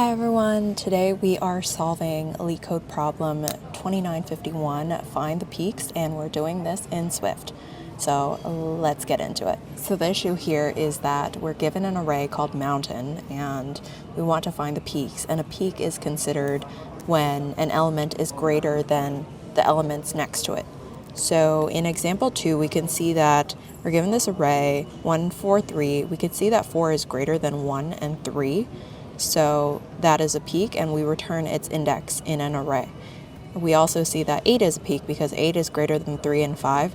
Hi everyone, today we are solving Leetcode problem 2951, find the peaks, and we're doing this in Swift. So let's get into it. So the issue here is that we're given an array called mountain and we want to find the peaks, and a peak is considered when an element is greater than the elements next to it. So in example 2, we can see that we're given this array 1, 4, 3. We can see that 4 is greater than 1 and 3. So that is a peak, and we return its index in an array. We also see that 8 is a peak because 8 is greater than 3 and 5.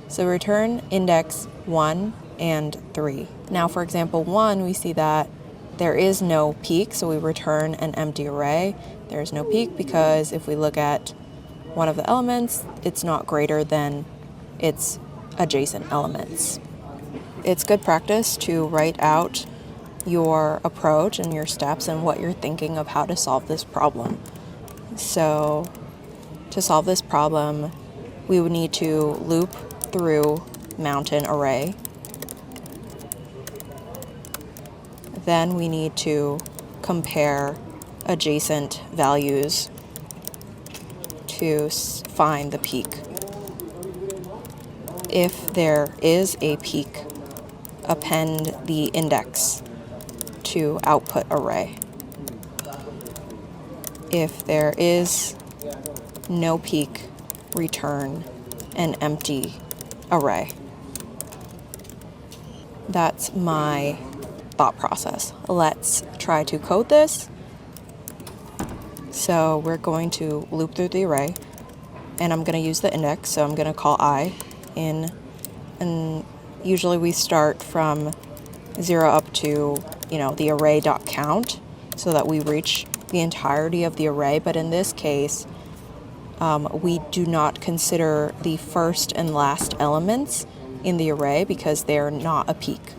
So return index 1 and 3. Now for example 1, we see that there is no peak, so we return an empty array. There is no peak because if we look at one of the elements, it's not greater than its adjacent elements. It's good practice to write out your approach and your steps and what you're thinking of how to solve this problem. So to solve this problem, we would need to loop through mountain array. Then we need to compare adjacent values to find the peak. If there is a peak, append the index to output array. If there is no peak, return an empty array. That's my thought process. Let's try to code this. So we're going to loop through the array, and I'm going to use the index, so I'm going to call I in, and usually we start from 0 up to the array.count so that we reach the entirety of the array, but in this case we do not consider the first and last elements in the array because they're not a peak.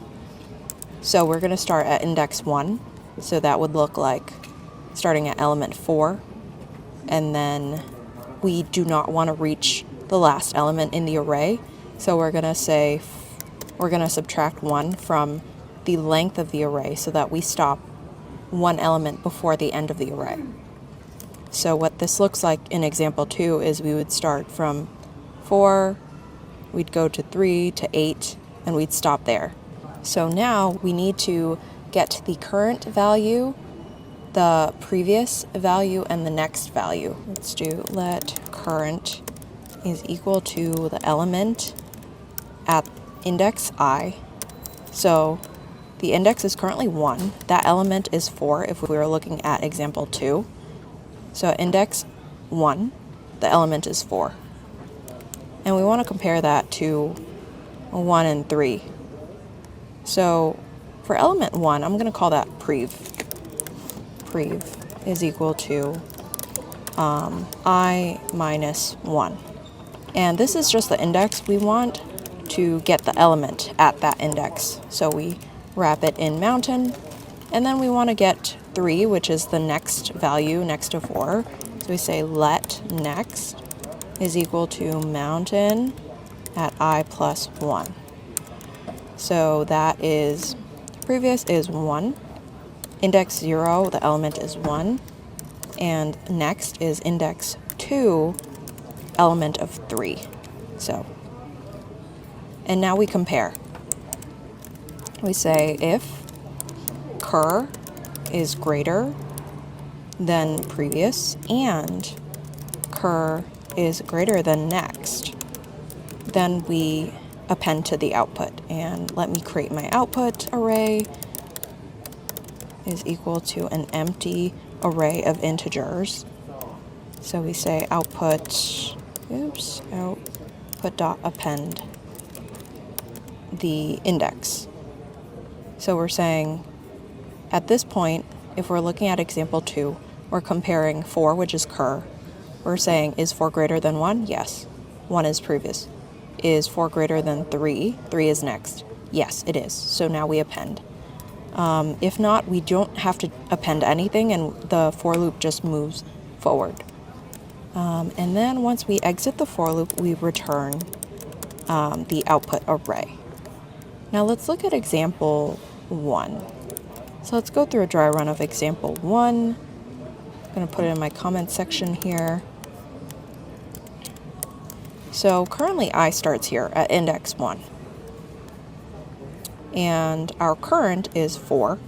So we're going to start at index 1, so that would look like starting at element 4, and then we do not want to reach the last element in the array, so we're going to subtract 1 from the length of the array so that we stop one element before the end of the array. So what this looks like in example 2 is we would start from 4, we'd go to 3 to 8, and we'd stop there. So now we need to get the current value, the previous value, and the next value. Let's do let current is equal to the element at index I. So the index is currently 1. That element is 4 if we were looking at example 2. So index 1, the element is 4. And we want to compare that to 1 and 3. So for element 1, I'm going to call that prev. Prev is equal to I minus 1. And this is just the index. We want to get the element at that index. So we wrap it in mountain, and then we want to get 3, which is the next value next to 4. So we say let next is equal to mountain at I plus 1. So that is, previous is 1, index 0, the element is 1, and next is index 2, element of 3. So, and now we compare. We say if cur is greater than previous and cur is greater than next, then we append to the output. And let me create my output array is equal to an empty array of integers. So we say output dot append the index. So we're saying at this point, if we're looking at example 2, we're comparing 4, which is cur. We're saying, is 4 greater than 1? Yes. 1 is previous. Is 4 greater than 3? 3 is next. Yes, it is. So now we append. If not, we don't have to append anything, and the for loop just moves forward. And then once we exit the for loop, we return the output array. Now let's look at example 1. So let's go through a dry run of example 1. I'm going to put it in my comments section here. So currently I starts here at index 1. And our current is 4.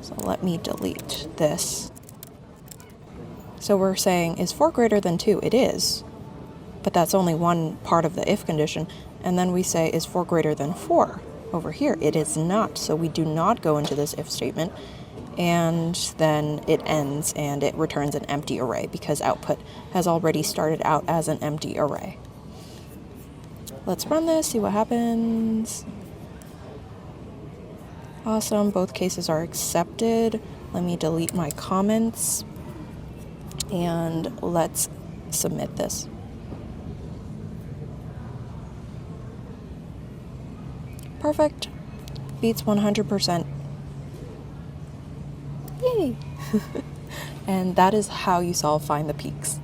So let me delete this. So we're saying, is 4 greater than 2? It is. But that's only one part of the if condition. And then we say, is 4 greater than 4? Over here, it is not. So we do not go into this if statement. And then it ends and it returns an empty array because output has already started out as an empty array. Let's run this, see what happens. Awesome, both cases are accepted. Let me delete my comments and let's submit this. Perfect. Beats 100%. Yay! And that is how you solve Find the Peaks.